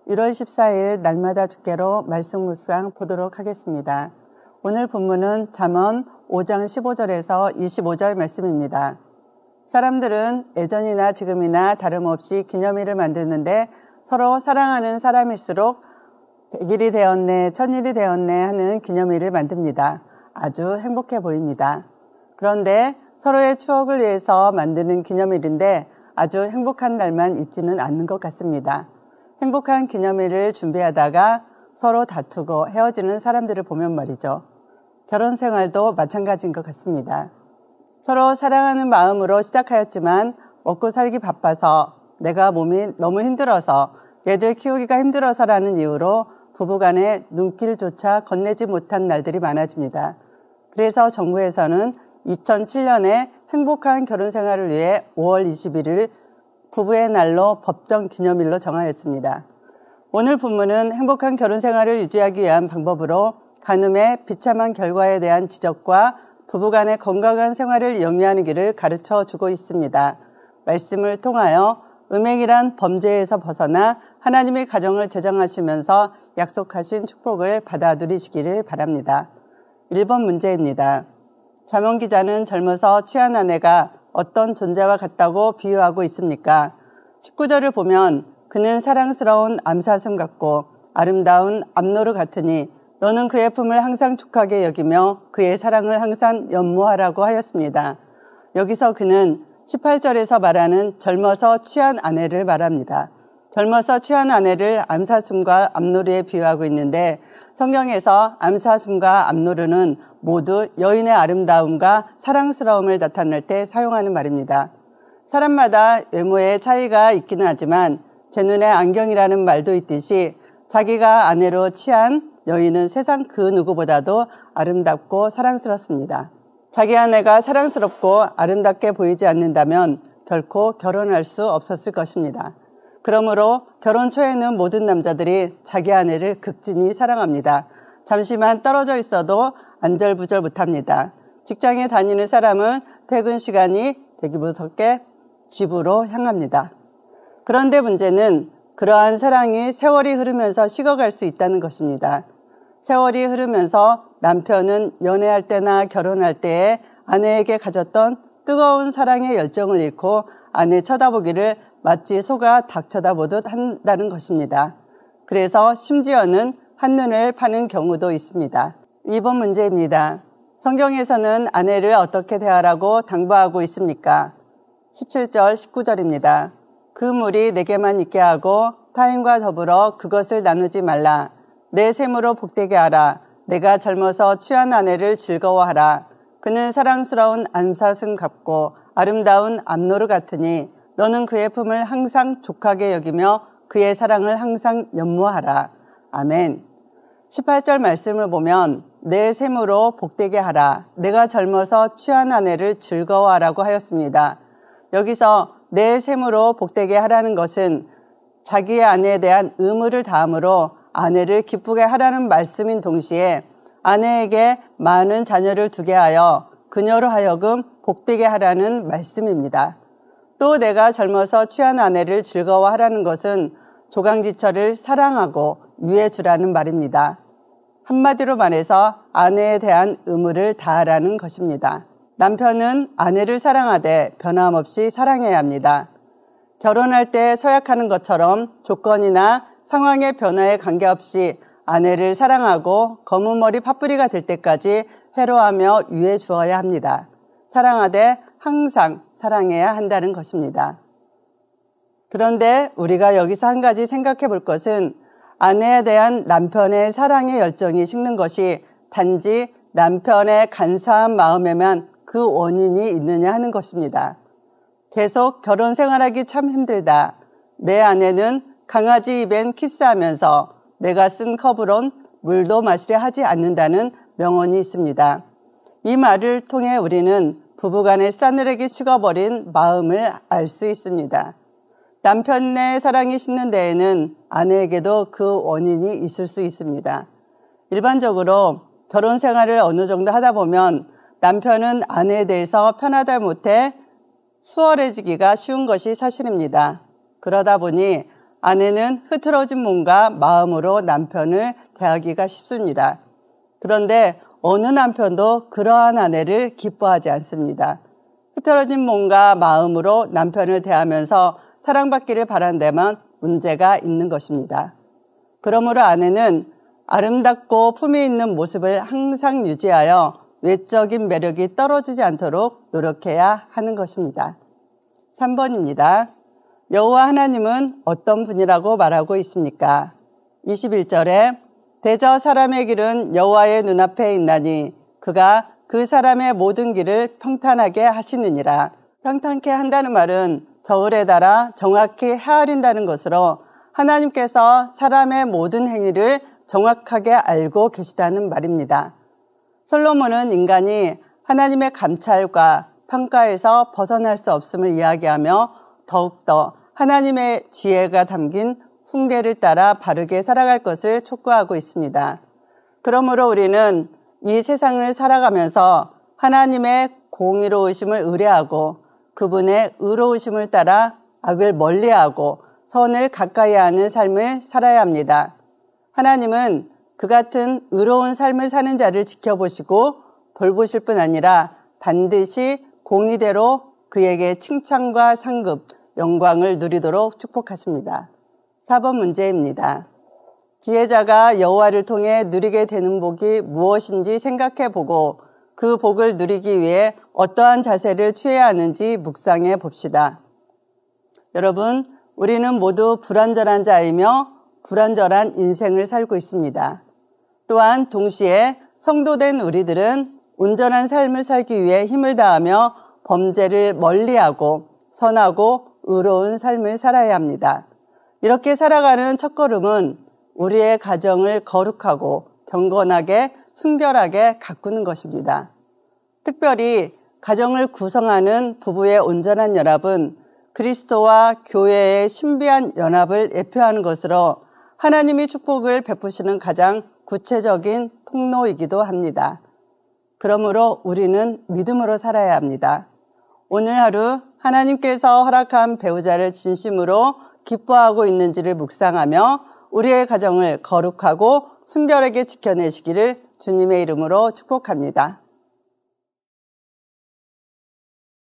1월 14일 날마다 주께로 말씀 묵상 보도록 하겠습니다. 오늘 본문은 잠언 5장 15절에서 25절 말씀입니다. 사람들은 예전이나 지금이나 다름없이 기념일을 만드는데 서로 사랑하는 사람일수록 100일이 되었네, 1000일이 되었네 하는 기념일을 만듭니다. 아주 행복해 보입니다. 그런데 서로의 추억을 위해서 만드는 기념일인데 아주 행복한 날만 있지는 않는 것 같습니다. 행복한 기념일을 준비하다가 서로 다투고 헤어지는 사람들을 보면 말이죠. 결혼 생활도 마찬가지인 것 같습니다. 서로 사랑하는 마음으로 시작하였지만 먹고 살기 바빠서 내가 몸이 너무 힘들어서 얘들 키우기가 힘들어서라는 이유로 부부간에 눈길조차 건네지 못한 날들이 많아집니다. 그래서 정부에서는 2007년에 행복한 결혼 생활을 위해 5월 21일 부부의 날로 법정 기념일로 정하였습니다. 오늘 본문은 행복한 결혼 생활을 유지하기 위한 방법으로 간음의 비참한 결과에 대한 지적과 부부간의 건강한 생활을 영위하는 길을 가르쳐 주고 있습니다. 말씀을 통하여 음행이란 범죄에서 벗어나 하나님의 가정을 제정하시면서 약속하신 축복을 받아 누리시기를 바랍니다. 1번 문제입니다. 잠언 기자는 젊어서 취한 아내가 어떤 존재와 같다고 비유하고 있습니까? 19절을 보면 그는 사랑스러운 암사슴 같고 아름다운 암노루 같으니 너는 그의 품을 항상 촉하게 여기며 그의 사랑을 항상 연모하라고 하였습니다. 여기서 그는 18절에서 말하는 젊어서 취한 아내를 말합니다. 젊어서 취한 아내를 암사슴과 암노루에 비유하고 있는데 성경에서 암사슴과 암노루는 모두 여인의 아름다움과 사랑스러움을 나타낼 때 사용하는 말입니다. 사람마다 외모에 차이가 있기는 하지만 제 눈에 안경이라는 말도 있듯이 자기가 아내로 취한 여인은 세상 그 누구보다도 아름답고 사랑스럽습니다. 자기 아내가 사랑스럽고 아름답게 보이지 않는다면 결코 결혼할 수 없었을 것입니다. 그러므로 결혼 초에는 모든 남자들이 자기 아내를 극진히 사랑합니다. 잠시만 떨어져 있어도 안절부절 못합니다. 직장에 다니는 사람은 퇴근 시간이 되기 무섭게 집으로 향합니다. 그런데 문제는 그러한 사랑이 세월이 흐르면서 식어갈 수 있다는 것입니다. 세월이 흐르면서 남편은 연애할 때나 결혼할 때에 아내에게 가졌던 뜨거운 사랑의 열정을 잃고 아내 쳐다보기를 마치 소가 닭 쳐다보듯 한다는 것입니다. 그래서 심지어는 한눈을 파는 경우도 있습니다. 2번 문제입니다. 성경에서는 아내를 어떻게 대하라고 당부하고 있습니까? 17절, 19절입니다. 그 물이 내게만 있게 하고 타인과 더불어 그것을 나누지 말라. 내 샘으로 복되게 하라. 내가 젊어서 취한 아내를 즐거워하라. 그는 사랑스러운 암사슴 같고 아름다운 암노루 같으니 너는 그의 품을 항상 족하게 여기며 그의 사랑을 항상 연모하라. 아멘. 18절 말씀을 보면 내 샘으로 복되게 하라. 내가 젊어서 취한 아내를 즐거워하라고 하였습니다. 여기서 내 샘으로 복되게 하라는 것은 자기의 아내에 대한 의무를 다함으로 아내를 기쁘게 하라는 말씀인 동시에 아내에게 많은 자녀를 두게 하여 그녀로 하여금 복되게 하라는 말씀입니다. 또 내가 젊어서 취한 아내를 즐거워하라는 것은 조강지처를 사랑하고 유해 주라는 말입니다. 한마디로 말해서 아내에 대한 의무를 다하라는 것입니다. 남편은 아내를 사랑하되 변함없이 사랑해야 합니다. 결혼할 때 서약하는 것처럼 조건이나 상황의 변화에 관계없이 아내를 사랑하고 검은 머리 파뿌리가 될 때까지 회로하며 유해 주어야 합니다. 사랑하되 항상 사랑해야 한다는 것입니다. 그런데 우리가 여기서 한 가지 생각해 볼 것은 아내에 대한 남편의 사랑의 열정이 식는 것이 단지 남편의 간사한 마음에만 그 원인이 있느냐 하는 것입니다. 계속 결혼 생활하기 참 힘들다. 내 아내는 강아지 입엔 키스하면서 내가 쓴 컵으론 물도 마시려 하지 않는다는 명언이 있습니다. 이 말을 통해 우리는 부부간의 싸늘하게 식어버린 마음을 알 수 있습니다. 남편의 사랑이 식는 데에는 아내에게도 그 원인이 있을 수 있습니다. 일반적으로 결혼 생활을 어느 정도 하다 보면 남편은 아내에 대해서 편하다 못해 수월해지기가 쉬운 것이 사실입니다. 그러다 보니 아내는 흐트러진 몸과 마음으로 남편을 대하기가 쉽습니다. 그런데 어느 남편도 그러한 아내를 기뻐하지 않습니다. 흐트러진 몸과 마음으로 남편을 대하면서 사랑받기를 바란다면 문제가 있는 것입니다. 그러므로 아내는 아름답고 품위 있는 모습을 항상 유지하여 외적인 매력이 떨어지지 않도록 노력해야 하는 것입니다. 3번입니다. 여호와 하나님은 어떤 분이라고 말하고 있습니까? 21절에 대저 사람의 길은 여호와의 눈앞에 있나니 그가 그 사람의 모든 길을 평탄하게 하시느니라. 평탄케 한다는 말은 저울에 달아 정확히 헤아린다는 것으로 하나님께서 사람의 모든 행위를 정확하게 알고 계시다는 말입니다. 솔로몬은 인간이 하나님의 감찰과 평가에서 벗어날 수 없음을 이야기하며 더욱더 하나님의 지혜가 담긴 훈계를 따라 바르게 살아갈 것을 촉구하고 있습니다. 그러므로 우리는 이 세상을 살아가면서 하나님의 공의로우심을 의뢰하고 그분의 의로우심을 따라 악을 멀리하고 선을 가까이 하는 삶을 살아야 합니다. 하나님은 그 같은 의로운 삶을 사는 자를 지켜보시고 돌보실 뿐 아니라 반드시 공의대로 그에게 칭찬과 상급, 영광을 누리도록 축복하십니다. 4번 문제입니다. 지혜자가 여호와를 통해 누리게 되는 복이 무엇인지 생각해보고 그 복을 누리기 위해 어떠한 자세를 취해야 하는지 묵상해 봅시다. 여러분, 우리는 모두 불완전한 자이며 불완전한 인생을 살고 있습니다. 또한 동시에 성도된 우리들은 온전한 삶을 살기 위해 힘을 다하며 범죄를 멀리하고 선하고 의로운 삶을 살아야 합니다. 이렇게 살아가는 첫걸음은 우리의 가정을 거룩하고 경건하게 순결하게 가꾸는 것입니다. 특별히 가정을 구성하는 부부의 온전한 연합은 그리스도와 교회의 신비한 연합을 예표하는 것으로 하나님이 축복을 베푸시는 가장 구체적인 통로이기도 합니다. 그러므로 우리는 믿음으로 살아야 합니다. 오늘 하루 하나님께서 허락한 배우자를 진심으로 기뻐하고 있는지를 묵상하며 우리의 가정을 거룩하고 순결하게 지켜내시기를 주님의 이름으로 축복합니다.